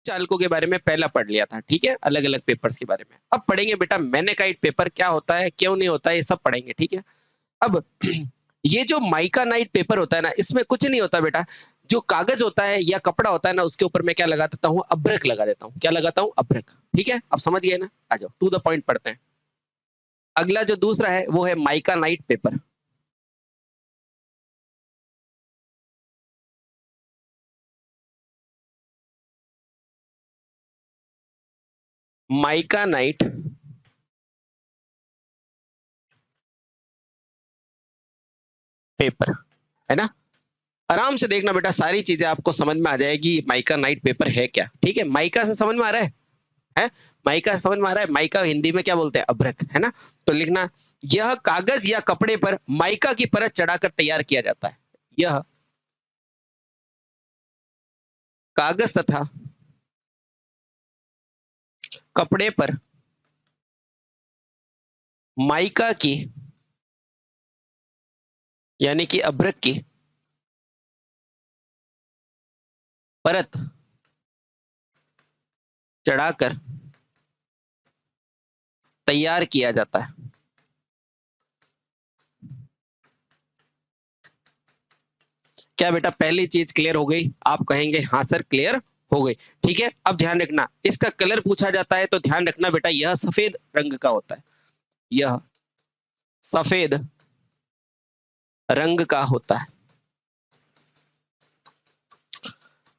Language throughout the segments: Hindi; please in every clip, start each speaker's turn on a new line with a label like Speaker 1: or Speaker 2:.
Speaker 1: चालकों के बारे में पहला पढ़ लिया था, ठीक है, अलग अलग पेपर्स के बारे में। अब पढ़ेंगे बेटा मैग्नेटाइट पेपर क्या होता है, क्यों नहीं होता है, ये सब पढ़ेंगे, ठीक है। अब ये जो माइकानाइट पेपर होता है ना, इसमें कुछ नहीं होता बेटा। जो कागज होता है या कपड़ा होता है ना, उसके ऊपर मैं क्या लगा देता हूँ, अभ्रक लगा देता हूँ। क्या लगाता हूँ, अभ्रक। ठीक है, अब समझ गए ना। आ जाओ टू द पॉइंट पढ़ते हैं। अगला जो दूसरा है वो है माइकानाइट पेपर। माइकानाइट पेपर, है ना। आराम से देखना बेटा, सारी चीजें आपको समझ में आ जाएगी। माइकानाइट पेपर है क्या, ठीक है। माइका से समझ में आ रहा है? माइका समझ में आ रहा है? माइका हिंदी में क्या बोलते हैं, अभ्रक, है ना। तो लिखना, यह कागज या कपड़े पर माइका की परत चढ़ाकर तैयार किया जाता है। यह कागज तथा कपड़े पर माइका की यानी कि अभ्रक की परत चढ़ाकर तैयार किया जाता है। क्या बेटा पहली चीज क्लियर हो गई? आप कहेंगे हाँ सर क्लियर हो गई। ठीक है, अब ध्यान रखना, इसका कलर पूछा जाता है तो ध्यान रखना बेटा, यह सफेद रंग का होता है। यह सफेद रंग का होता है।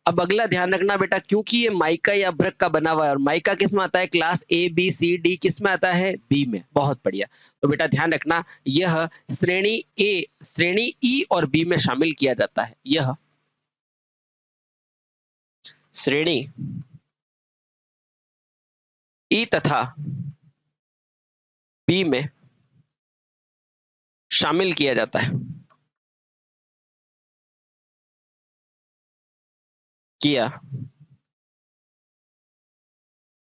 Speaker 1: अब अगला ध्यान रखना बेटा, क्योंकि ये माइका या अभ्रक का बना हुआ है, और माइका किस में आता है, class A B C D, किस में आता है, बी में। बहुत बढ़िया। तो बेटा ध्यान रखना, यह श्रेणी ए, श्रेणी ई और बी में शामिल किया जाता है। यह श्रेणी ई तथा बी में शामिल किया जाता है, किया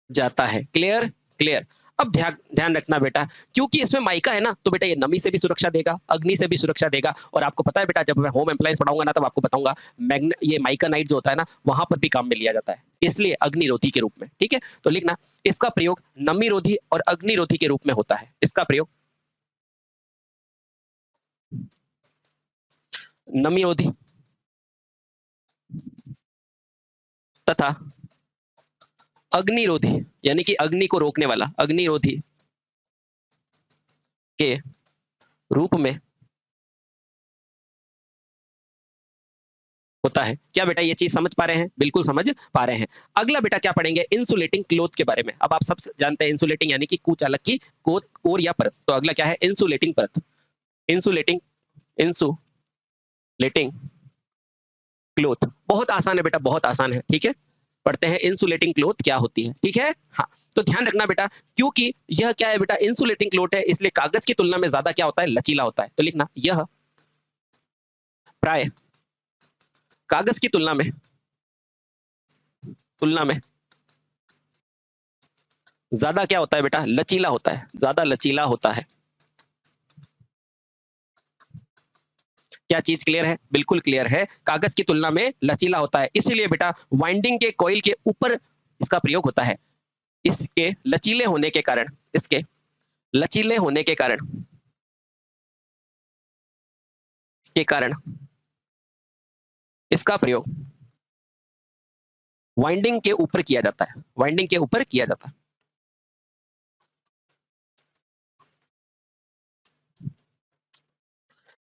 Speaker 1: जाता है। Clear, clear. अब ध्यान ध्यान रखना बेटा, क्योंकि इसमें माइका है ना, तो बेटा ये नमी से भी सुरक्षा देगा, अग्नि से भी सुरक्षा देगा। और आपको पता है बेटा, जब मैं होम अप्लायंस पढ़ाऊंगा ना, तब आपको बताऊंगा ये माइकानाइट जो होता है ना, वहां पर भी काम में लिया जाता है, इसलिए अग्निरोधी के रूप में। ठीक है, तो लिखना, इसका प्रयोग नमीरोधी और अग्निरोधी के रूप में होता है। इसका प्रयोग नमीरोधी तथा अग्निरोधी यानी कि अग्नि को रोकने वाला, अग्निरोधी के रूप में होता है। क्या बेटा ये चीज समझ पा रहे हैं? बिल्कुल समझ पा रहे हैं। अगला बेटा क्या पढ़ेंगे, इंसुलेटिंग क्लोथ के बारे में। अब आप सब जानते हैं इंसुलेटिंग यानी कि कुचालक की कोर या परत। तो अगला क्या है, इंसुलेटिंग परत। Insulating, insulating cloth. बहुत आसान है बेटा, बहुत आसान है। ठीक है, पढ़ते हैं इंसुलेटिंग क्लोथ क्या होती है। ठीक है, हाँ। तो ध्यान रखना बेटा, क्योंकि यह क्या है बेटा, इंसुलेटिंग क्लोथ है, इसलिए कागज की तुलना में ज्यादा क्या होता है, लचीला होता है। तो लिखना, यह प्राय कागज की तुलना में ज्यादा क्या होता है बेटा, लचीला होता है, ज्यादा लचीला होता है। क्या चीज क्लियर है? बिल्कुल क्लियर है, कागज की तुलना में लचीला होता है, इसीलिए बेटा वाइंडिंग के कॉइल के ऊपर इसका प्रयोग होता है। इसके लचीले होने के कारण, इसके लचीले होने के कारण इसका प्रयोग वाइंडिंग के ऊपर किया जाता है, वाइंडिंग के ऊपर किया जाता है।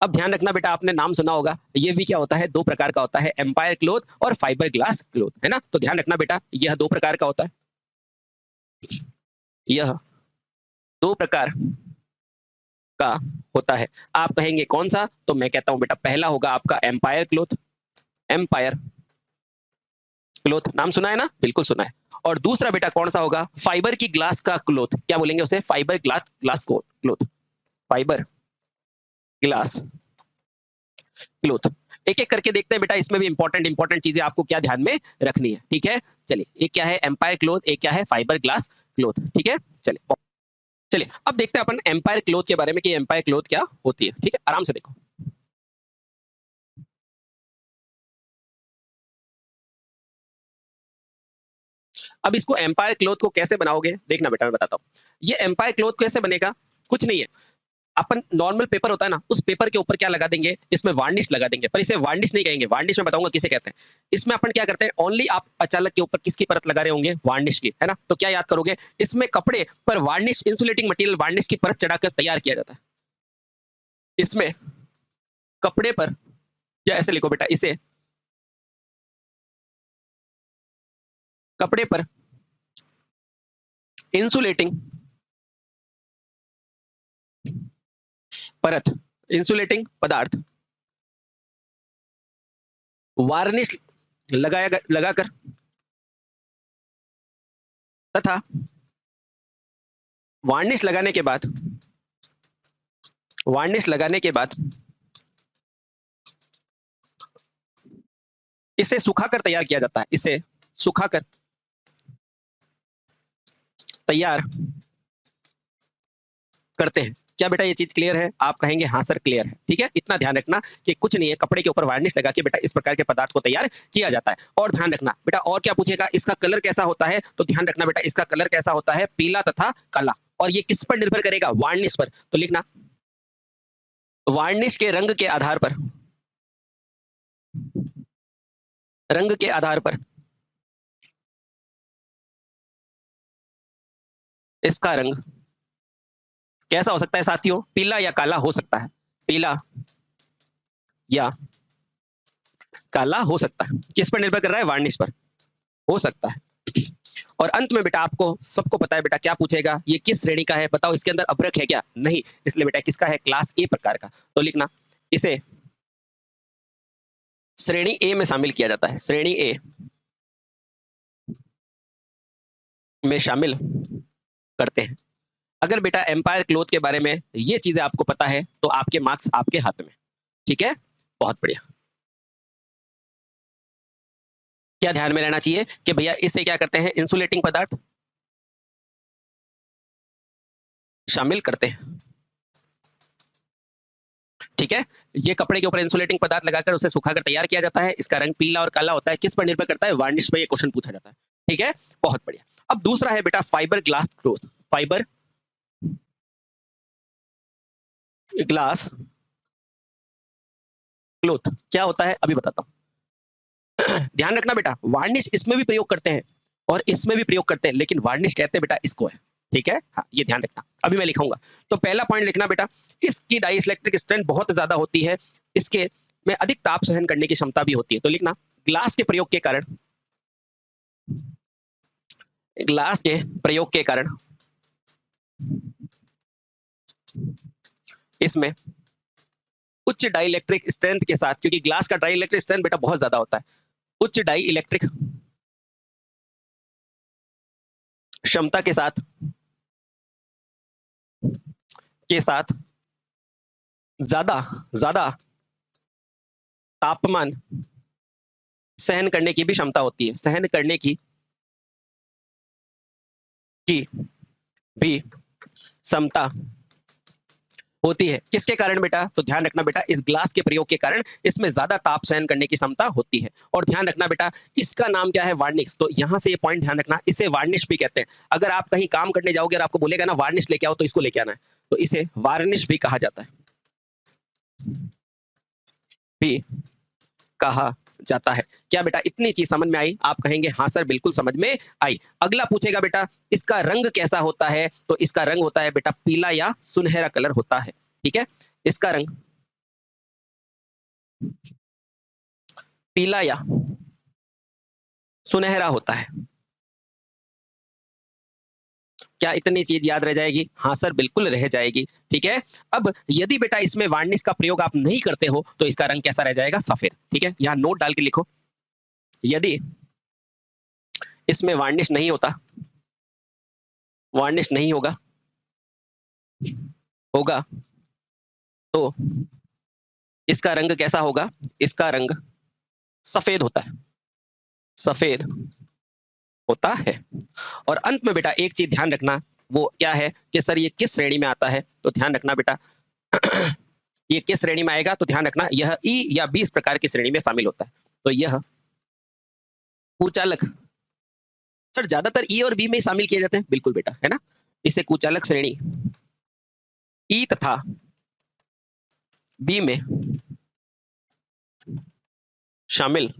Speaker 1: अब ध्यान रखना बेटा, आपने नाम सुना होगा, ये भी क्या होता है, दो प्रकार का होता है, एम्पायर क्लोथ और फाइबर ग्लास क्लोथ, है ना। तो ध्यान रखना बेटा, यह दो प्रकार का होता है, यह दो प्रकार का होता है। आप कहेंगे कौन सा, तो मैं कहता हूं बेटा, पहला होगा आपका एम्पायर क्लोथ। एम्पायर क्लोथ नाम सुना है ना, बिल्कुल सुना है। और दूसरा बेटा कौन सा होगा, फाइबर की ग्लास का क्लोथ। क्या बोलेंगे उसे, fibre glass glass cloth, fibre glass cloth. एक एक करके देखते हैं बेटा, इसमें भी इंपॉर्टेंट इंपॉर्टेंट चीजें आपको क्या ध्यान में रखनी है। ठीक है, चलिए, एक क्या है एम्पायर क्लोथ, एक क्या है फाइबर ग्लास क्लोथ। ठीक है, चलिए चलिए, अब देखते हैं अपन एम्पायर क्लोथ के बारे में कि एम्पायर क्लोथ क्या होती है। ठीक है, आराम से देखो। अब इसको एम्पायर क्लॉथ को कैसे बनाओगे देखना बेटा, मैं बताता हूँ। ये एम्पायर क्लॉथ कैसे बनेगा, कुछ नहीं है, अपन नॉर्मल पेपर होता है ना, उस पेपर के ऊपर क्या लगा देंगे, इसमें वार्निश लगा देंगे, पर इसे वार्निश नहीं कहेंगे, वार्निश मैं बताऊंगा किसे कहते हैं। इसमें अपन क्या करते हैं, ओनली आप अचालक के ऊपर किसकी परत लगा रहे होंगे, वार्निश की, है ना। तो क्या याद करोगे, इसमें कपड़े पर वार्निश, इंसुलेटिंग मटेरियल वार्निश की परत चढ़ाकर तैयार किया जाता है। इसमें कपड़े पर, या ऐसे लिखो बेटा, इसे कपड़े पर इंसुलेटिंग परत, इंसुलेटिंग पदार्थ वार्निश लगाकर तथा वार्निश लगाने के बाद, वार्निश लगाने के बाद इसे सुखाकर तैयार किया जाता है, इसे सुखाकर तैयार करते हैं। क्या बेटा ये चीज क्लियर है, आप कहेंगे हाँ सर क्लियर है, ठीक है। इतना ध्यान रखना कि कुछ नहीं है, कपड़े के ऊपर वार्निश लगा के बेटा इस प्रकार के पदार्थ को तैयार किया जाता है। और ध्यान रखना बेटा, और क्या पूछेगा, इसका कलर कैसा होता है, तो ध्यान रखना बेटा, इसका कलर कैसा होता है, पीला तथा काला। और ये किस पर निर्भर करेगा, वार्निश पर। तो लिखना, वार्निश के रंग के आधार पर, रंग के आधार पर इसका रंग कैसा हो सकता है साथियों, पीला या काला हो सकता है, पीला या काला हो सकता है। किस पर निर्भर कर रहा है, वार्निश पर हो सकता है। और अंत में बेटा आपको सबको पता है बेटा क्या पूछेगा, ये किस श्रेणी का है, बताओ इसके अंदर अभ्रक है क्या, नहीं, इसलिए बेटा किसका है, क्लास ए प्रकार का। तो लिखना, इसे श्रेणी ए में शामिल किया जाता है, श्रेणी ए में शामिल करते हैं। अगर बेटा एम्पायर क्लॉथ के बारे में ये चीजें आपको पता है तो आपके मार्क्स आपके हाथ में, ठीक है, बहुत बढ़िया। क्या ध्यान में रहना चाहिए कि भैया इससे क्या करते हैं, इंसुलेटिंग पदार्थ शामिल करते हैं, ठीक है। ये कपड़े के ऊपर इंसुलेटिंग पदार्थ लगाकर उसे सुखाकर तैयार किया जाता है, इसका रंग पीला और काला होता है, किस पर निर्भर करता है, वार्निश पे ये क्वेश्चन पूछा जाता है, ठीक है, बहुत बढ़िया। अब दूसरा है बेटा fibre glass cloth, fibre glass cloth क्या होता है अभी बताता हूं। ध्यान रखना बेटा, वार्निश इसमें भी प्रयोग करते हैं और इसमें भी प्रयोग करते हैं, लेकिन वार्निश कहते हैं बेटा इसको है, ठीक है, हाँ ये ध्यान रखना, अभी मैं लिखाऊंगा। तो पहला पॉइंट लिखना बेटा, इसकी डाइइलेक्ट्रिक स्ट्रेंथ बहुत ज्यादा होती है, इसके में अधिक ताप सहन करने की क्षमता भी होती है। तो लिखना, ग्लास के प्रयोग के कारण, ग्लास के प्रयोग के कारण इसमें उच्च डाइइलेक्ट्रिक स्ट्रेंथ के साथ, क्योंकि ग्लास का डाइइलेक्ट्रिक स्ट्रेंथ बेटा बहुत ज्यादा होता है, उच्च डाइइलेक्ट्रिक क्षमता के साथ ज्यादा ज्यादा तापमान सहन करने की भी क्षमता होती है, सहन करने की भी क्षमता होती है। किसके कारण बेटा, तो ध्यान रखना बेटा, इस ग्लास के प्रयोग के कारण इसमें ज्यादा ताप सहन करने की क्षमता होती है। और ध्यान रखना बेटा, इसका नाम क्या है, वार्निश। तो यहां से ये पॉइंट ध्यान रखना, इसे वार्निश भी कहते हैं। अगर आप कहीं काम करने जाओगे और आपको बोलेगा ना वार्निश लेके आओ, तो इसको लेके आना है, तो इसे वार्निश भी कहा जाता है, भी कहा जाता है। क्या बेटा इतनी चीज समझ में आई, आप कहेंगे हाँ सर बिल्कुल समझ में आई। अगला पूछेगा बेटा, इसका रंग कैसा होता है, तो इसका रंग होता है बेटा पीला या सुनहरा कलर होता है, ठीक है, इसका रंग पीला या सुनहरा होता है। क्या इतनी चीज याद रह जाएगी, हाँ सर बिल्कुल रह जाएगी, ठीक है। अब यदि बेटा इसमें वार्निश का प्रयोग आप नहीं करते हो तो इसका रंग कैसा रह जाएगा, सफेद, ठीक है। यहां नोट डाल के लिखो, यदि इसमें वार्निश नहीं होता, वार्निश नहीं होगा होगा तो इसका रंग कैसा होगा, इसका रंग सफेद होता है, सफेद होता है। और अंत में बेटा एक चीज ध्यान रखना, वो क्या है कि सर ये किस श्रेणी में आता है, तो ध्यान रखना बेटा ये किस श्रेणी में आएगा, तो ध्यान रखना यह ई या 20 प्रकार की श्रेणी में शामिल होता है। तो यह कुचालक सर ज्यादातर ई और बी में शामिल किए जाते हैं, बिल्कुल बेटा, है ना। इसे कुचालक श्रेणी ई तथा बी में शामिल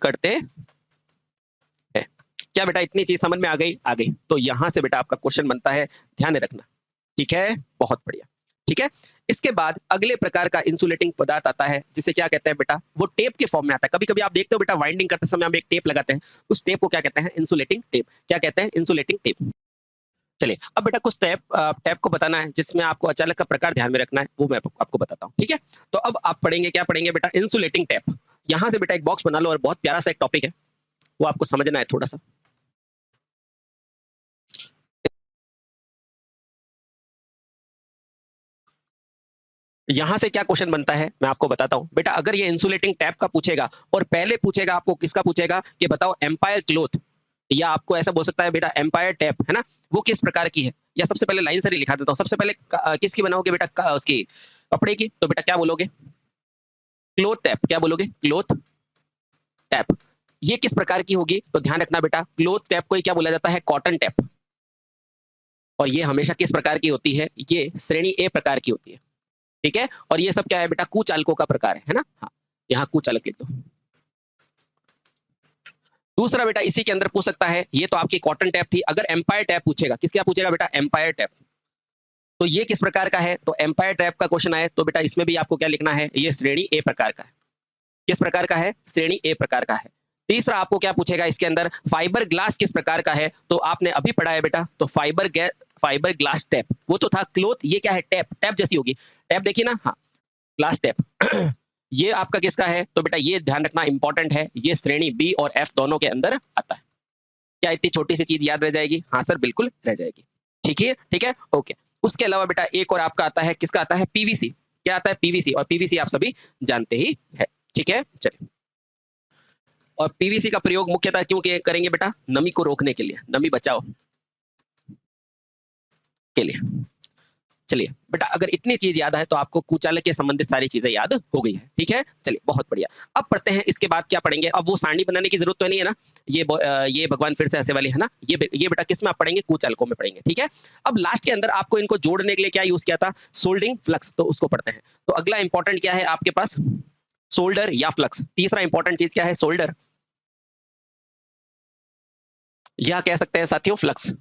Speaker 1: करते हैं। क्या बेटा इतनी चीज समझ में आ गई? आ गई। तो यहां से बेटा आपका क्वेश्चन बनता है, ध्यान में रखना, ठीक है, बहुत बढ़िया, ठीक है। इसके बाद अगले प्रकार का इंसुलेटिंग पदार्थ आता है, जिसे क्या कहते हैं बेटा, वो टेप के फॉर्म में आता है। कभी कभी आप देखते हो बेटा वाइंडिंग करते समय हम एक टेप लगाते हैं, उस टेप को क्या कहते हैं? Insulating tape. क्या कहते हैं? Insulating tape. चलिए अब बेटा कुछ टैप को बताना है, जिसमें आपको अचालक का प्रकार ध्यान में रखना है, वो मैं आपको बताता हूँ, ठीक है। तो अब आप पढ़ेंगे, क्या पढ़ेंगे बेटा? Insulating tap. यहां से बेटा एक बॉक्स बना लो, और बहुत प्यारा सा एक टॉपिक है, वो आपको समझना है थोड़ा सा। यहां से क्या क्वेश्चन बनता है मैं आपको बताता हूं बेटा। अगर ये इंसुलेटिंग टैप का पूछेगा, और पहले पूछेगा आपको, किसका पूछेगा कि बताओ एम्पायर क्लॉथ, या आपको ऐसा बोल सकता है बेटा एम्पायर टैप, है ना, वो किस प्रकार की है। या सबसे पहले लाइन से ही लिखा देता हूं, सबसे पहले किसकी बनाओगे बेटा? उसकी कपड़े की। तो बेटा क्या बोलोगे? Cloth tap. क्या बोलोगे? Cloth tap. ये किस प्रकार की होगी? तो ध्यान रखना बेटा, क्लोथ टैप को ही क्या बोला जाता है? Cotton tap. और ये हमेशा किस प्रकार की होती है? ये श्रेणी ए प्रकार की होती है, ठीक है। और ये सब क्या है बेटा? कुचालकों का प्रकार है ना। हाँ, यहाँ कुचालक लिख दो। दूसरा बेटा इसी के अंदर पूछ सकता है, ये तो आपकी कॉटन टैप थी, अगर एम्पायर टैप पूछेगा, किसका पूछेगा बेटा? एम्पायर टैप। तो ये किस प्रकार का है? तो एम्पायर टैप का क्वेश्चन आए तो बेटा इसमें भी आपको क्या लिखना है? ये श्रेणी ए प्रकार का है। किस प्रकार का है? श्रेणी ए प्रकार का है। तीसरा आपको क्या पूछेगा इसके अंदर? फाइबर ग्लास किस प्रकार का है? तो आपने अभी पढ़ा है बेटा, तो फाइबर ग्लास टैप, वो तो था क्लोथ, ये क्या है? टैप। टैप जैसी होगी, टैप देखिए ना, हाँ, ग्लास टैप। ये आपका किसका है? तो बेटा ये ध्यान रखना इंपॉर्टेंट है, ये श्रेणी बी और एफ दोनों के अंदर आता है। क्या इतनी छोटी सी चीज याद रह जाएगी? हाँ सर बिल्कुल रह जाएगी, ठीक है, ठीक है, ओके। उसके अलावा बेटा एक और आपका आता है, किसका आता है? पीवीसी। क्या आता है? पीवीसी। और पीवीसी आप सभी जानते ही है, ठीक है, चलिए। और पीवीसी का प्रयोग मुख्यतः क्यों करेंगे बेटा? नमी को रोकने के लिए, नमी बचाओ के लिए। चलिए बेटा, अगर इतनी चीज याद है तो आपको कुचालक के संबंधित सारी चीजें याद हो गई है, ठीक है। चलिए बहुत बढ़िया। अब पढ़ते हैं, इसके बाद क्या पढ़ेंगे? अब वो सारणी बनाने की जरूरत तो नहीं है ना, ये भगवान फिर से ऐसे वाली है ना, ये बेटा किस में आप पढ़ेंगे? कुचालकों में पढ़ेंगे, ठीक है। अब लास्ट के अंदर आपको इनको जोड़ने के लिए क्या यूज किया था? सोल्डिंग फ्लक्स, तो उसको पढ़ते हैं। तो अगला इंपॉर्टेंट क्या है आपके पास? सोल्डर या फ्लक्स। तीसरा इंपॉर्टेंट चीज क्या है? सोल्डर, या कह सकते हैं साथियों फ्लक्स।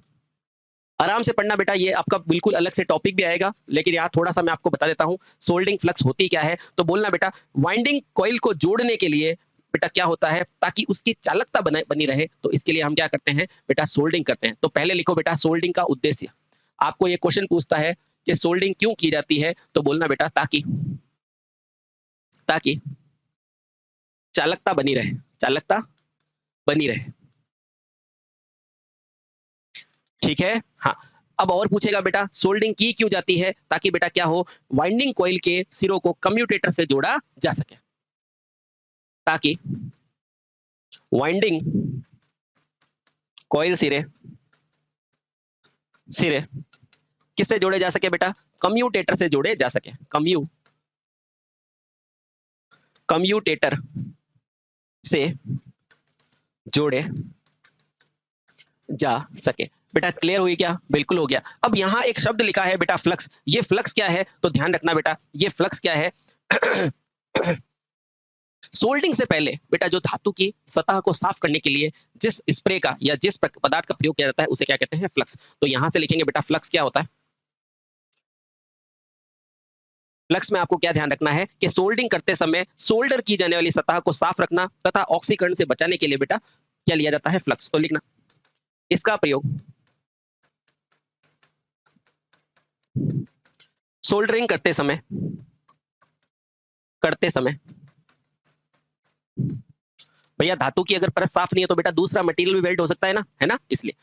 Speaker 1: आराम से पढ़ना बेटा, ये आपका बिल्कुल अलग से टॉपिक भी आएगा, लेकिन यहाँ थोड़ा सा मैं आपको बता देता हूँ सोल्डिंग फ्लक्स होती क्या है। तो बोलना बेटा, वाइंडिंग कॉइल को जोड़ने के लिए बेटा क्या होता है, ताकि उसकी चालकता बनी रहे, तो इसके लिए हम क्या करते हैं बेटा? सोल्डिंग करते हैं। तो पहले लिखो बेटा सोल्डिंग का उद्देश्य। आपको ये क्वेश्चन पूछता है कि सोल्डिंग क्यों की जाती है, तो बोलना बेटा ताकि ताकि चालकता बनी रहे, चालकता बनी रहे, ठीक है, हाँ। अब और पूछेगा बेटा सोल्डिंग की क्यों जाती है? ताकि बेटा क्या हो? वाइंडिंग कॉइल के सिरों को कम्यूटेटर से जोड़ा जा सके, ताकि वाइंडिंग कॉइल सिरे सिरे किससे जोड़े जा सके बेटा? कम्यूटेटर से जोड़े जा सके, कम्यूटेटर से जोड़े जा सके। बेटा क्लियर हुई क्या? बिल्कुल हो गया। अब यहाँ एक शब्द लिखा है बेटा फ्लक्स, ये फ्लक्स क्या है? तो ध्यान रखना बेटा, ये फ्लक्स क्या है? सोल्डिंग से पहले बेटा जो धातु की सतह को साफ करने के लिए जिस स्प्रे का या जिस पदार्थ का प्रयोग किया जाता है, उसे क्या कहते हैं? फ्लक्स। तो यहां से लिखेंगे बेटा फ्लक्स क्या होता है? फ्लक्स में आपको क्या ध्यान रखना है कि सोल्डिंग करते समय सोल्डर की जाने वाली सतह को साफ रखना तथा ऑक्सीकरण से बचाने के लिए बेटा क्या लिया जाता है? फ्लक्स। तो लिखना, इसका प्रयोग सोल्डरिंग करते समय भैया धातु की अगर परत साफ नहीं है तो बेटा दूसरा मटेरियल भी वेल्ड हो सकता है ना, है ना, इसलिए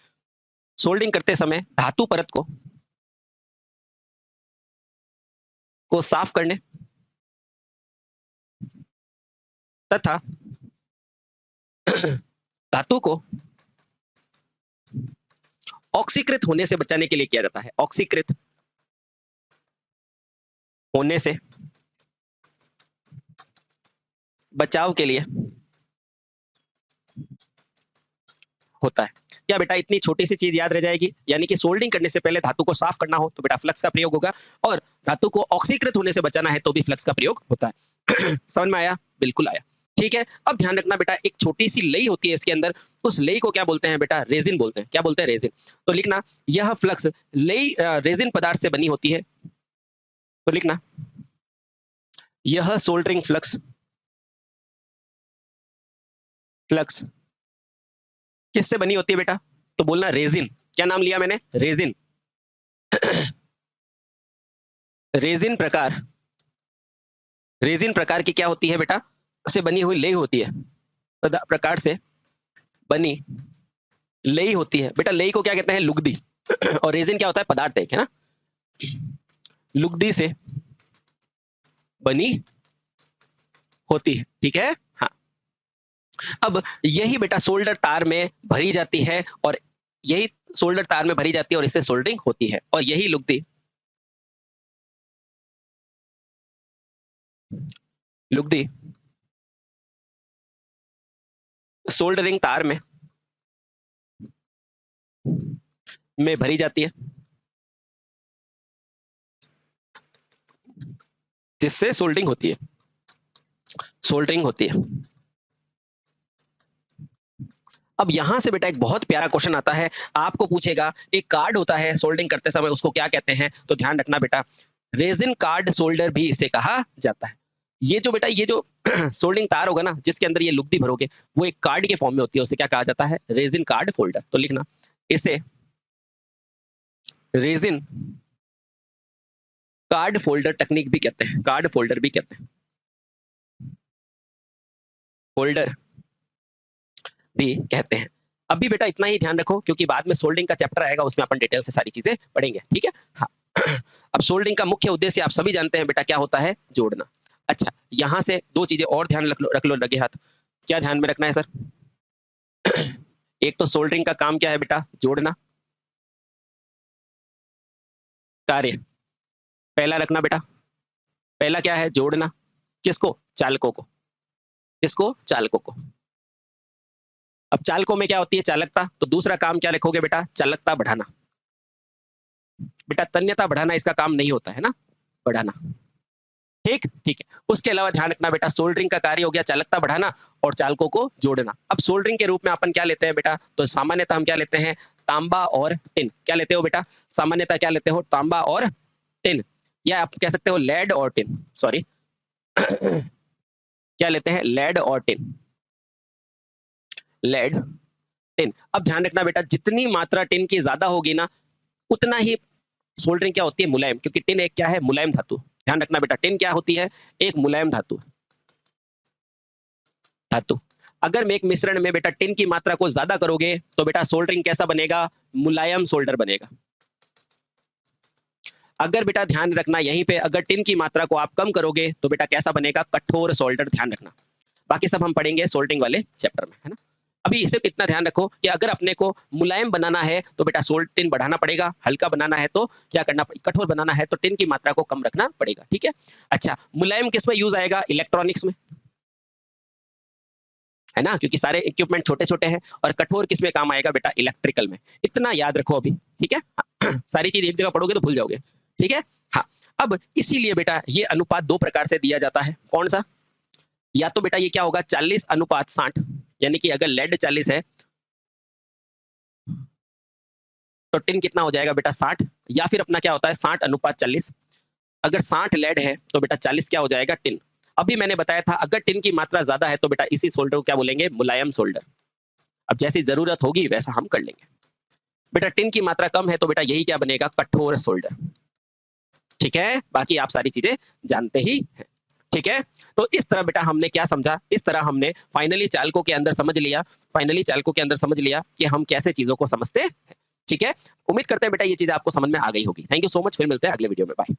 Speaker 1: सोल्डिंग करते समय धातु परत को साफ करने तथा धातु को ऑक्सीकृत होने से बचाने के लिए किया जाता है, ऑक्सीकृत होने से बचाव के लिए होता है। क्या बेटा इतनी छोटी सी चीज याद रह जाएगी? यानी कि सोल्डिंग करने से पहले धातु को साफ करना हो तो बेटा फ्लक्स का प्रयोग होगा, और धातु को ऑक्सीकृत होने से बचाना है तो भी फ्लक्स का प्रयोग होता है। समझ में आया? बिल्कुल आया। ठीक है, अब ध्यान रखना बेटा, एक छोटी सी लई होती है इसके अंदर, उस लई को क्या बोलते हैं बेटा? रेजिन बोलते हैं। क्या बोलते हैं? रेजिन। तो लिखना यह फ्लक्स लई रेजिन पदार्थ से बनी होती है। तो लिखना यह सोल्डरिंग फ्लक्स फ्लक्स किससे बनी होती है बेटा? तो बोलना रेजिन। क्या नाम लिया मैंने? रेजिन। रेजिन प्रकार की क्या होती है बेटा? से बनी हुई लेई होती है, प्रकार से बनी लेई होती है। बेटा लेई को क्या कहते हैं? लुगदी। और रेजिन क्या होता है? पदार्थ है ना, लुगदी से बनी होती है। ठीक है, हाँ। अब यही बेटा सोल्डर तार में भरी जाती है, और यही सोल्डर तार में भरी जाती है और इससे सोल्डरिंग होती है, और यही लुगदी सोल्डरिंग तार में भरी जाती है, जिससे सोल्डरिंग होती है। अब यहां से बेटा एक बहुत प्यारा क्वेश्चन आता है, आपको पूछेगा एक कार्ड होता है सोल्डरिंग करते समय, उसको क्या कहते हैं? तो ध्यान रखना बेटा, रेजिन कार्ड सोल्डर भी इसे कहा जाता है। ये जो बेटा ये जो सोल्डरिंग तार होगा ना, जिसके अंदर ये लुगदी भरोगे, वो एक कार्ड के फॉर्म में होती है, उसे क्या कहा जाता है? Resin card folder. तो लिखना इसे रेजिन कार्ड फोल्डर टेक्निक भी कहते हैं, कार्ड फोल्डर भी कहते हैं, फोल्डर भी कहते हैं। अभी बेटा इतना ही ध्यान रखो, क्योंकि बाद में सोल्डरिंग का चैप्टर आएगा, उसमें अपन डिटेल से सारी चीजें पढ़ेंगे। ठीक है, हाँ। अब सोल्डरिंग का मुख्य उद्देश्य आप सभी जानते हैं बेटा, क्या होता है? जोड़ना। अच्छा, यहां से दो चीजें और ध्यान रख लो लगे हाथ। क्या ध्यान में रखना है सर? एक तो सोल्डरिंग का काम क्या है बेटा? जोड़ना। कार्य पहला रखना बेटा, पहला क्या है? जोड़ना। किसको? चालकों को। किसको? चालकों को। अब चालकों में क्या होती है? चालकता। तो दूसरा काम क्या लिखोगे बेटा? चालकता बढ़ाना। बेटा तन्यता बढ़ाना इसका काम नहीं होता है ना, बढ़ाना। ठीक ठीक है। उसके अलावा ध्यान रखना बेटा, सोल्डरिंग का कार्य हो गया चालकता बढ़ाना और चालकों को जोड़ना। अब सोल्डरिंग के रूप में अपन क्या लेते हैं बेटा? तो सामान्यतः हम क्या लेते हैं? तांबा और टिन। क्या लेते हो बेटा? सामान्यतः क्या लेते हो? तांबा और टिन, या आप कह सकते हो लेड और टिन, सॉरी। क्या लेते हैं? लेड और टिन, लेड टिन। अब ध्यान रखना बेटा, जितनी मात्रा टिन की ज्यादा होगी ना, उतना ही सोल्डरिंग क्या होती है? मुलायम, क्योंकि टिन एक क्या है? मुलायम धातु। ध्यान रखना बेटा, टिन क्या होती है? एक मुलायम धातु। अगर मैं एक मिश्रण में बेटा टिन की मात्रा को ज्यादा करोगे तो बेटा सोल्डरिंग कैसा बनेगा? मुलायम सोल्डर बनेगा। अगर बेटा ध्यान रखना यहीं पे, अगर टिन की मात्रा को आप कम करोगे तो बेटा कैसा बनेगा? कठोर सोल्डर। ध्यान रखना, बाकी सब हम पढ़ेंगे सोल्डरिंग वाले चैप्टर में, है ना। अभी सिर्फ इतना ध्यान रखो कि अगर अपने को मुलायम बनाना है तो बेटा सोल्ड टिन बढ़ाना पड़ेगा, हल्का बनाना है तो क्या करना? कठोर बनाना है तो टिन की मात्रा को कम रखना पड़ेगा। ठीक है, अच्छा। मुलायम किस में यूज आएगा? इलेक्ट्रॉनिक्स में, है ना, क्योंकि सारे इक्विपमेंट छोटे छोटे हैं। और कठोर किस में काम आएगा बेटा? इलेक्ट्रिकल में। इतना याद रखो अभी, ठीक है। सारी चीज एक जगह पढ़ोगे तो भूल जाओगे। ठीक है, हाँ। अब इसीलिए बेटा ये अनुपात दो प्रकार से दिया जाता है। कौन सा? या तो बेटा ये क्या होगा? 40:60, यानी कि अगर लेड 40 है तो टिन कितना हो जाएगा बेटा? 60। या फिर अपना क्या होता है? 60:40। अगर 60 लेड है तो बेटा 40 क्या हो जाएगा? टिन। अभी मैंने बताया था अगर टिन की मात्रा ज्यादा है तो बेटा इसी सोल्डर को क्या बोलेंगे? मुलायम सोल्डर। अब जैसी जरूरत होगी वैसा हम कर लेंगे। बेटा टिन की मात्रा कम है तो बेटा यही क्या बनेगा? कठोर सोल्डर। ठीक है, बाकी आप सारी चीजें जानते ही हैं। ठीक है, तो इस तरह बेटा हमने क्या समझा? इस तरह हमने फाइनली चालकों के अंदर समझ लिया, कि हम कैसे चीजों को समझते हैं। ठीक है, उम्मीद करते हैं बेटा ये चीज आपको समझ में आ गई होगी। थैंक यू सो मच, फिर मिलते हैं अगले वीडियो में। बाय।